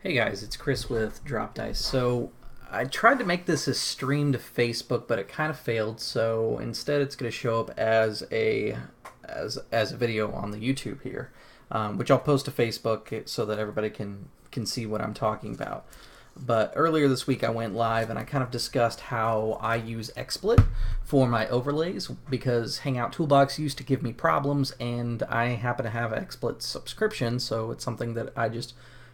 Hey guys, it's Chris with Drop Dice. So I tried to make this a stream to Facebook, but it kind of failed. So instead, it's going to show up as a video on the YouTube here, which I'll post to Facebook so that everybody can see what I'm talking about. But earlier this week, I went live and I kind of discussed how I use XSplit for my overlays because Hangout Toolbox used to give me problems, and I happen to have an XSplit subscription, so it's something that I just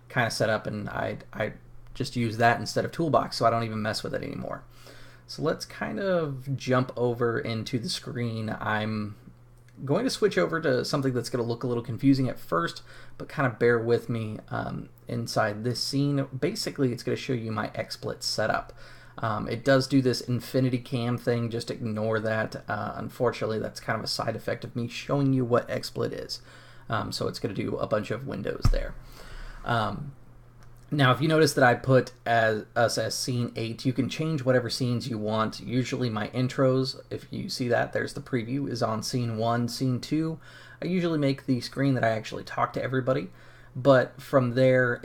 kind of set up, and I just use that instead of Toolbox, so I don't even mess with it anymore. So let's kind of jump over into the screen. I'm going to switch over to something that's going to look a little confusing at first, but kind of bear with me. Inside this scene, basically it's going to show you my XSplit setup. It does do this infinity cam thing, just ignore that. Unfortunately, that's kind of a side effect of me showing you what XSplit is. So it's going to do a bunch of windows there. Now, if you notice that I put us as scene 8, you can change whatever scenes you want. Usually my intros, if you see that, there's the preview, is on scene 1, scene 2. I usually make the screen that I actually talk to everybody, but from there,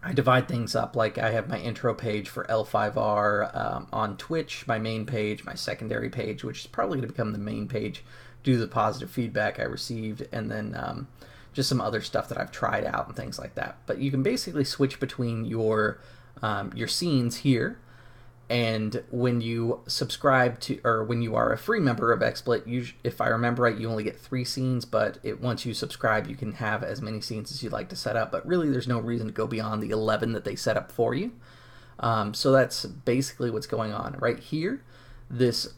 I divide things up. Like I have my intro page for L5R on Twitch, my main page, my secondary page, which is probably going to become the main page due to the positive feedback I received, and then just some other stuff that I've tried out and things like that. But you can basically switch between your scenes here, and when you subscribe to, or when you are a free member of XSplit, if I remember right, you only get 3 scenes, but once you subscribe, you can have as many scenes as you'd like to set up, but really there's no reason to go beyond the 11 that they set up for you. So that's basically what's going on. Right here, this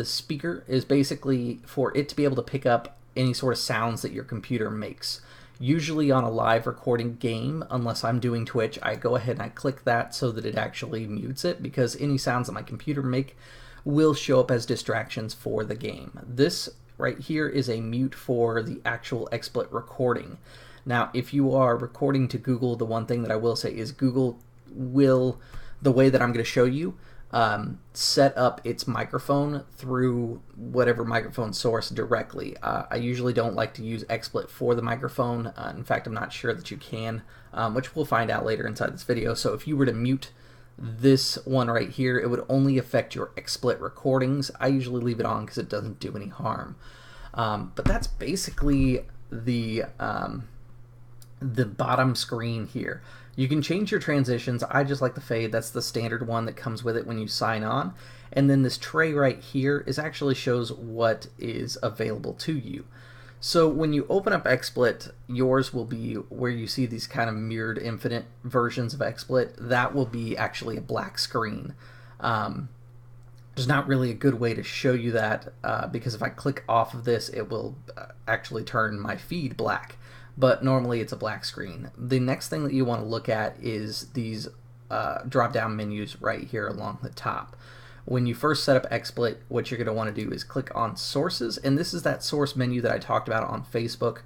speaker is basically for it to be able to pick up any sort of sounds that your computer makes. Usually on a live recording game, unless I'm doing Twitch, I go ahead and I click that so that it actually mutes it, because any sounds that my computer make will show up as distractions for the game. This right here is a mute for the actual XSplit recording. Now, if you are recording to Google, the one thing that I will say is Google will, the way that I'm going to show you, set up its microphone through whatever microphone source directly. I usually don't like to use XSplit for the microphone. In fact, I'm not sure that you can, which we'll find out later inside this video. So if you were to mute this one right here, it would only affect your XSplit recordings. I usually leave it on because it doesn't do any harm. But that's basically the bottom screen here. You can change your transitions. I just like the fade. That's the standard one that comes with it when you sign on. And then this tray right here actually shows what is available to you. So when you open up XSplit, yours will be where you see these kind of mirrored infinite versions of XSplit. That will be actually a black screen. There's not really a good way to show you that because if I click off of this, it will actually turn my feed black. But normally it's a black screen. The next thing that you want to look at is these drop-down menus right here along the top. When you first set up XSplit, what you're going to want to do is click on Sources, and this is that source menu that I talked about on Facebook,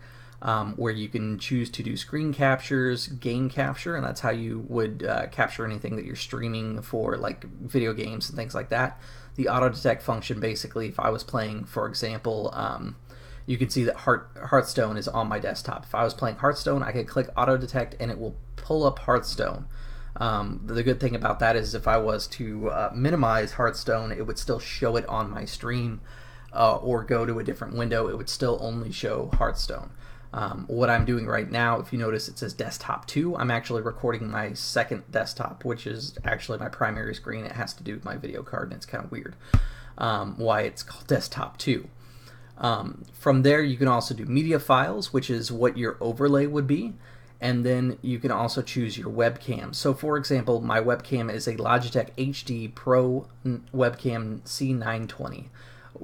where you can choose to do screen captures, game capture, and that's how you would capture anything that you're streaming for, like video games and things like that. The auto detect function, basically, if I was playing, for example, you can see that Hearthstone is on my desktop. If I was playing Hearthstone, I could click auto detect and it will pull up Hearthstone. The good thing about that is if I was to minimize Hearthstone, it would still show it on my stream, or go to a different window, it would still only show Hearthstone. What I'm doing right now, if you notice it says desktop 2, I'm actually recording my second desktop, which is actually my primary screen. It has to do with my video card, and it's kind of weird why it's called desktop 2. From there, you can also do media files, which is what your overlay would be, and then you can also choose your webcam. So for example, my webcam is a Logitech HD Pro webcam C920.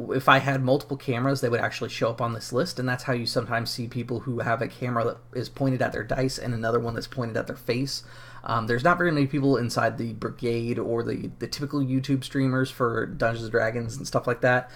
If I had multiple cameras, they would actually show up on this list, and that's how you sometimes see people who have a camera that is pointed at their dice and another one that's pointed at their face. There's not very many people inside the brigade or the typical YouTube streamers for Dungeons & Dragons and stuff like that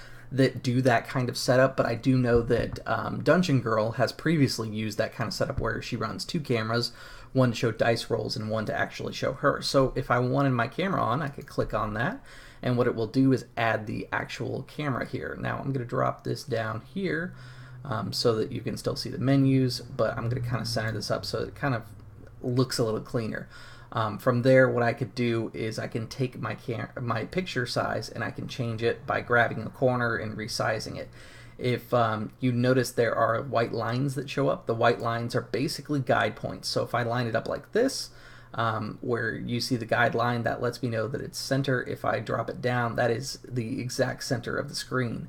do that kind of setup, but I do know that Dungeon Girl has previously used that kind of setup where she runs 2 cameras, one to show dice rolls and one to actually show her. So if I wanted my camera on, I could click on that, and what it will do is add the actual camera here. Now I'm going to drop this down here so that you can still see the menus, but I'm going to kind of center this up so it kind of looks a little cleaner. From there, what I could do is I can take my picture size and I can change it by grabbing a corner and resizing it. If you notice there are white lines that show up, the white lines are basically guide points. So if I line it up like this, where you see the guideline, that lets me know that it's center. If I drop it down, that is the exact center of the screen.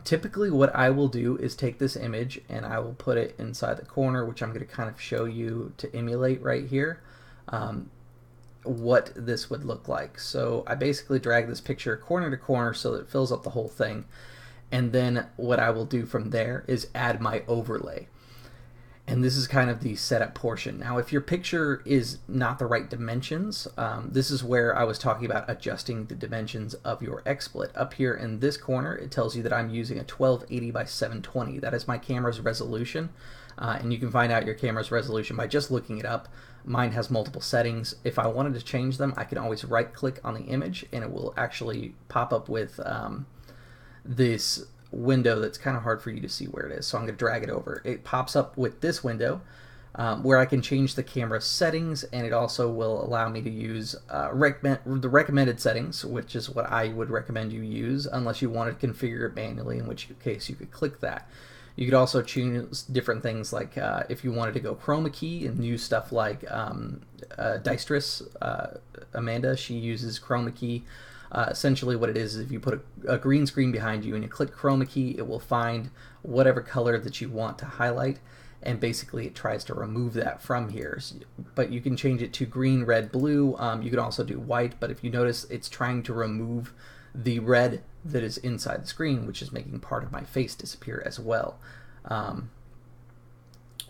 Typically what I will do is take this image and I will put it inside the corner, which I'm going to kind of show you to emulate right here. What this would look like. So I basically drag this picture corner to corner so that it fills up the whole thing, and then what I will do from there is add my overlay. And this is kind of the setup portion. Now if your picture is not the right dimensions, this is where I was talking about adjusting the dimensions of your XSplit. Up here in this corner it tells you that I'm using a 1280 by 720. That is my camera's resolution, and you can find out your camera's resolution by just looking it up. Mine has multiple settings. If I wanted to change them, I can always right click on the image and it will actually pop up with this window that's kind of hard for you to see where it is. So I'm going to drag it over. It pops up with this window where I can change the camera settings, and it also will allow me to use the recommended settings, which is what I would recommend you use unless you want to configure it manually, in which case you could click that. You could also choose different things, like if you wanted to go chroma key and use stuff like Deistress, Amanda, she uses chroma key. Essentially what it is if you put a green screen behind you and you click chroma key, it will find whatever color that you want to highlight, and basically it tries to remove that from here. But you can change it to green, red, blue. You can also do white, but if you notice, it's trying to remove the red that is inside the screen, which is making part of my face disappear as well.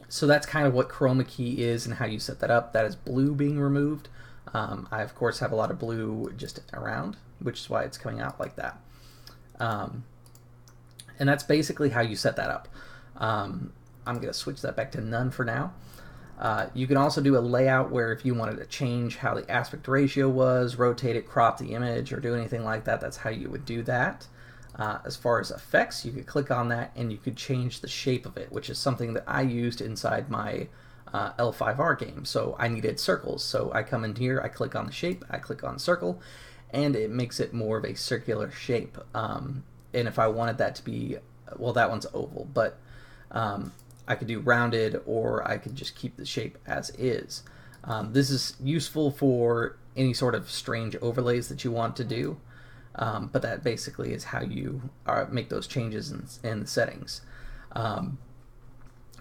So that's kind of what chroma key is and how you set that up. That is blue being removed. I of course have a lot of blue just around, which is why it's coming out like that. And that's basically how you set that up. I'm going to switch that back to none for now. You can also do a layout where if you wanted to change how the aspect ratio was, rotate it, crop the image, or do anything like that, that's how you would do that. As far as effects, you could click on that and you could change the shape of it, which is something that I used inside my L5R game. So I needed circles, so I come in here, I click on the shape, I click on circle, and it makes it more of a circular shape. And if I wanted that to be, well, that one's oval, but I could do rounded, or I could just keep the shape as is. This is useful for any sort of strange overlays that you want to do, but that basically is how you make those changes in the settings.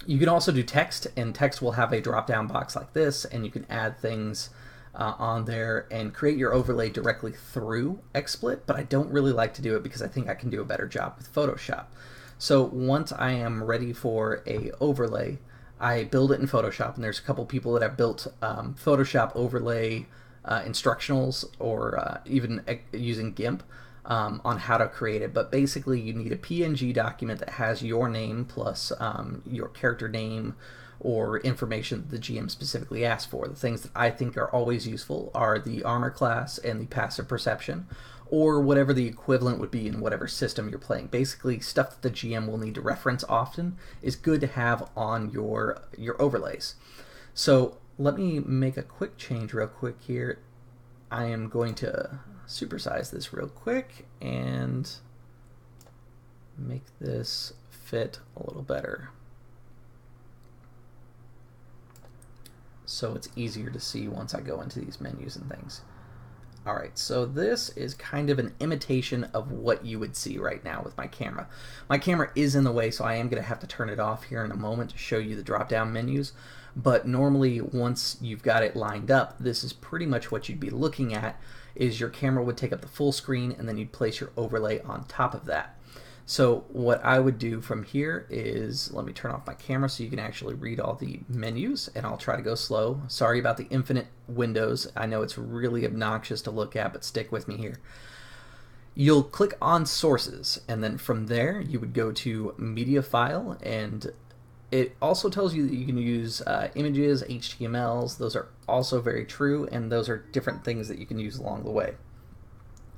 You can also do text, and text will have a drop-down box like this, and you can add things on there and create your overlay directly through XSplit, but I don't really like to do it because I think I can do a better job with Photoshop. So once I am ready for a overlay, I build it in Photoshop, and there's a couple people that have built Photoshop overlay instructionals, or even using GIMP on how to create it. But basically you need a PNG document that has your name plus your character name or information that the GM specifically asked for. The things that I think are always useful are the armor class and the passive perception, or whatever the equivalent would be in whatever system you're playing. Basically, stuff that the GM will need to reference often is good to have on your overlays. So let me make a quick change real quick here. I am going to supersize this real quick and make this fit a little better, so it's easier to see once I go into these menus and things. Alright, so this is kind of an imitation of what you would see right now with my camera. My camera is in the way, so I am going to have to turn it off here in a moment to show you the drop-down menus. But normally, once you've got it lined up, this is pretty much what you'd be looking at, is your camera would take up the full screen, and then you'd place your overlay on top of that. So what I would do from here is, let me turn off my camera so you can actually read all the menus, and I'll try to go slow. Sorry about the infinite windows. I know it's really obnoxious to look at, but stick with me here. You'll click on sources, and then from there you would go to media file, and it also tells you that you can use images, HTMLs. Those are also very true, and those are different things that you can use along the way.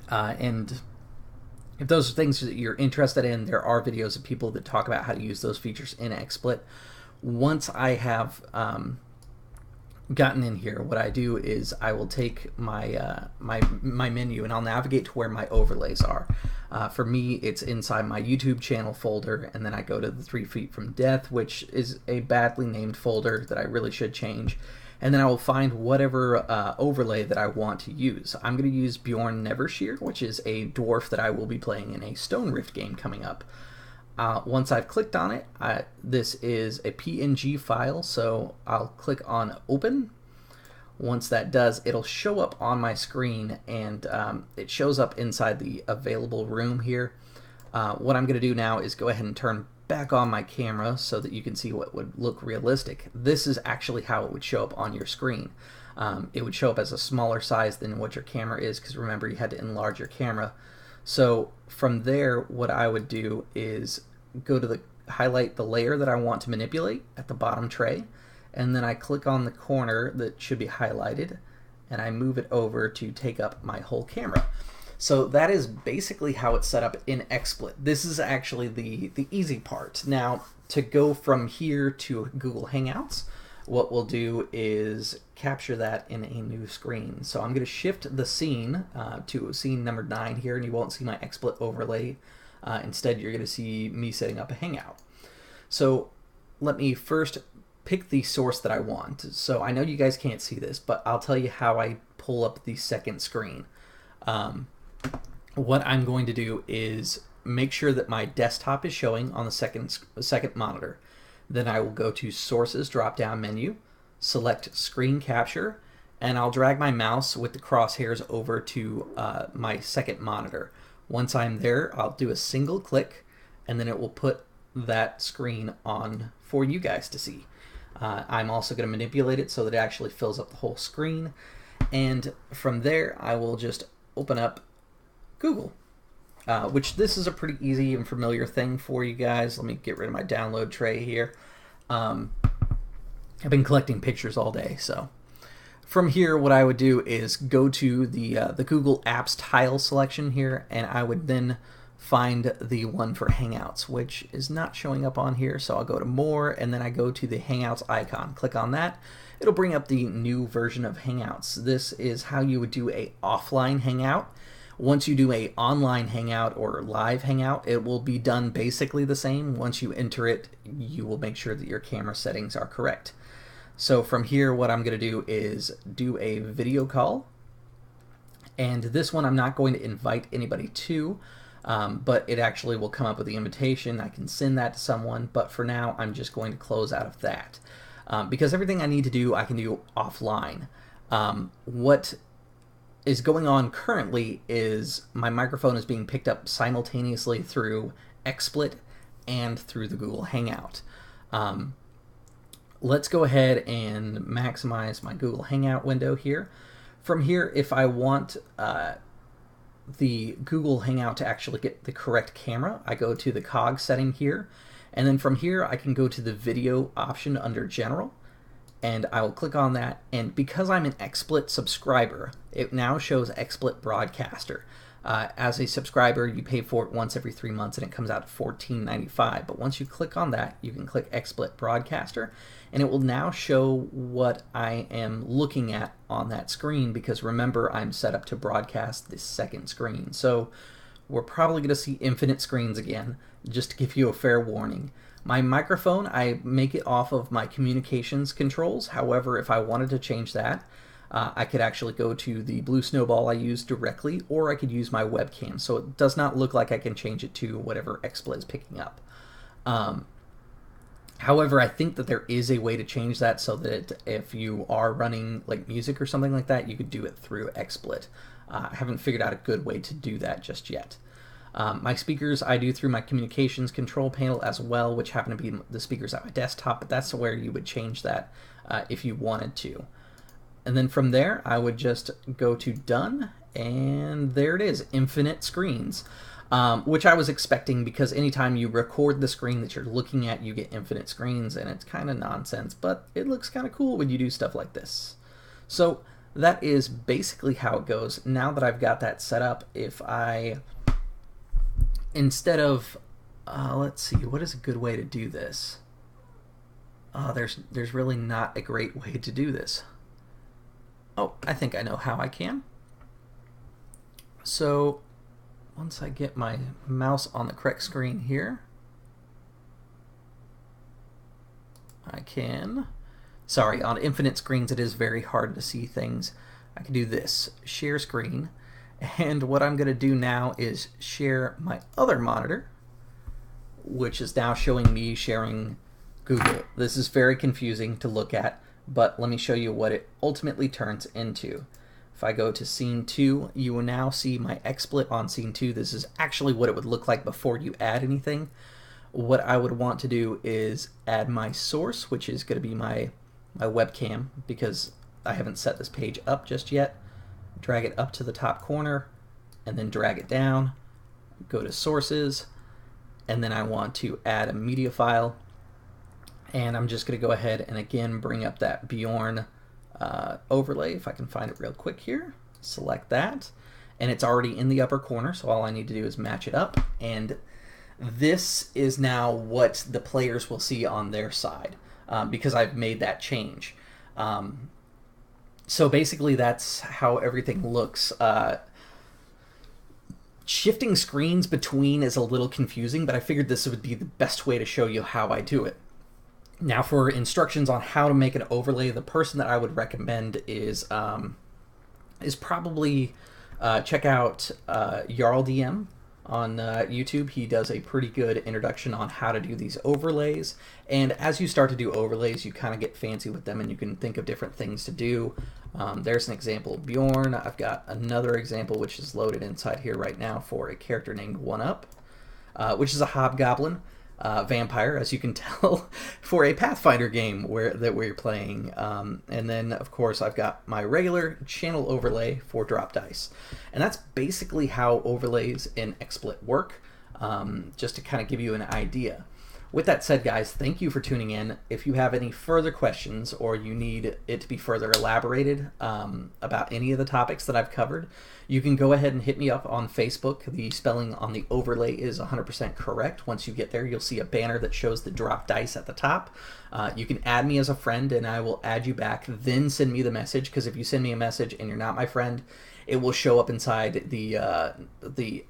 And if those are things that you're interested in, there are videos of people that talk about how to use those features in XSplit. Once I have gotten in here, what I do is I will take my my menu and I'll navigate to where my overlays are. For me, it's inside my YouTube channel folder, and then I go to the 3 Feet from Death, which is a badly named folder that I really should change. And then I will find whatever overlay that I want to use. I'm going to use Bjorn Nevershear, which is a dwarf that I will be playing in a Stone Rift game coming up. Once I've clicked on it, this is a PNG file, so I'll click on Open. Once that does, it'll show up on my screen, and it shows up inside the available room here. What I'm going to do now is go ahead and turn back on my camera so that you can see what would look realistic. This is actually how it would show up on your screen. It would show up as a smaller size than what your camera is, because remember, you had to enlarge your camera. So from there, what I would do is go to highlight the layer that I want to manipulate at the bottom tray, and then I click on the corner that should be highlighted, and I move it over to take up my whole camera. So that is basically how it's set up in XSplit. This is actually the easy part. Now, to go from here to Google Hangouts, what we'll do is capture that in a new screen. So I'm going to shift the scene to scene number 9 here, and you won't see my XSplit overlay. Instead, you're going to see me setting up a Hangout. So let me first pick the source that I want. So I know you guys can't see this, but I'll tell you how I pull up the second screen. What I'm going to do is make sure that my desktop is showing on the second monitor. Then I will go to Sources drop-down menu, select Screen Capture, and I'll drag my mouse with the crosshairs over to my second monitor. Once I'm there, I'll do a single click, and then it will put that screen on for you guys to see. I'm also going to manipulate it so that it actually fills up the whole screen. And from there, I will just open up Google, which this is a pretty easy and familiar thing for you guys. Let me get rid of my download tray here. I've been collecting pictures all day, so from here, what I would do is go to the Google Apps tile selection here, and I would then find the one for Hangouts, which is not showing up on here. So I'll go to More, and then I go to the Hangouts icon. Click on that. It'll bring up the new version of Hangouts. This is how you would do a offline Hangout. Once you do a online Hangout or live Hangout, it will be done basically the same. Once you enter it, you will make sure that your camera settings are correct. So from here, what I'm going to do is do a video call. And this one I'm not going to invite anybody to, but it actually will come up with the invitation. I can send that to someone, but for now, I'm just going to close out of that. Because everything I need to do, I can do offline. What is going on currently is my microphone is being picked up simultaneously through XSplit and through the Google Hangout. Let's go ahead and maximize my Google Hangout window here. From here, if I want the Google Hangout to actually get the correct camera, I go to the cog setting here, and then from here I can go to the video option under General, and I will click on that, and because I'm an XSplit subscriber, it now shows XSplit Broadcaster. As a subscriber, you pay for it once every 3 months, and it comes out to $14.95. But once you click on that, you can click XSplit Broadcaster, and it will now show what I am looking at on that screen, because remember, I'm set up to broadcast this second screen. So we're probably going to see infinite screens again, just to give you a fair warning. My microphone, I make it off of my communications controls. However, if I wanted to change that, I could actually go to the blue snowball I use directly, or I could use my webcam. So it does not look like I can change it to whatever XSplit is picking up. However, I think that there is a way to change that so that if you are running like music or something like that, you could do it through XSplit. I haven't figured out a good way to do that just yet. My speakers I do through my communications control panel as well, which happen to be the speakers at my desktop, but that's where you would change that if you wanted to. And then from there, I would just go to Done, and there it is, infinite screens, which I was expecting, because anytime you record the screen that you're looking at, you get infinite screens, and it's kind of nonsense, but it looks kind of cool when you do stuff like this. So that is basically how it goes. Now that I've got that set up, if I, instead of, let's see, what is a good way to do this? There's really not a great way to do this. Oh, I think I know how I can. So once I get my mouse on the correct screen here, I can, sorry, on infinite screens it is very hard to see things. I can do this, share screen, and what I'm going to do now is share my other monitor, which is now showing me sharing Google. This is very confusing to look at, but let me show you what it ultimately turns into. If I go to scene 2, you will now see my XSplit on scene 2. This is actually what it would look like before you add anything. What I would want to do is add my source, which is going to be my webcam, because I haven't set this page up just yet. Drag it up to the top corner, and then drag it down. Go to sources, and then I want to add a media file. And I'm just going to go ahead and again bring up that Bjorn overlay, if I can find it real quick here. Select that, and it's already in the upper corner, so all I need to do is match it up, and this is now what the players will see on their side, because I've made that change. So basically that's how everything looks. Shifting screens between is a little confusing, but I figured this would be the best way to show you how I do it. Now for instructions on how to make an overlay, the person that I would recommend is probably check out Jarl DM on YouTube. He does a pretty good introduction on how to do these overlays, and as you start to do overlays you kind of get fancy with them and you can think of different things to do. There's an example of Bjorn. I've got another example which is loaded inside here right now for a character named 1UP, which is a hobgoblin vampire, as you can tell, for a Pathfinder game that we're playing. And then, of course, I've got my regular channel overlay for drop dice. And that's basically how overlays in XSplit work, just to kind of give you an idea. With that said, guys, thank you for tuning in. If you have any further questions or you need it to be further elaborated about any of the topics that I've covered, you can go ahead and hit me up on Facebook. The spelling on the overlay is 100% correct. Once you get there, you'll see a banner that shows the drop dice at the top. You can add me as a friend and I will add you back, then send me the message, because if you send me a message and you're not my friend, it will show up inside the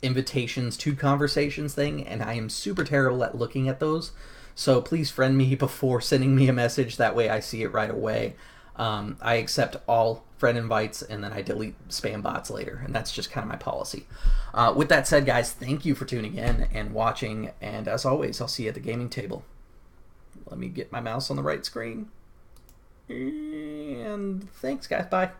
invitations to conversations thing, and I am super terrible at looking at those, so please friend me before sending me a message. That way I see it right away. I accept all friend invites and then I delete spam bots later, and that's just kind of my policy. With that said, guys, thank you for tuning in and watching, and as always, I'll see you at the gaming table. Let me get my mouse on the right screen, and thanks, guys. Bye.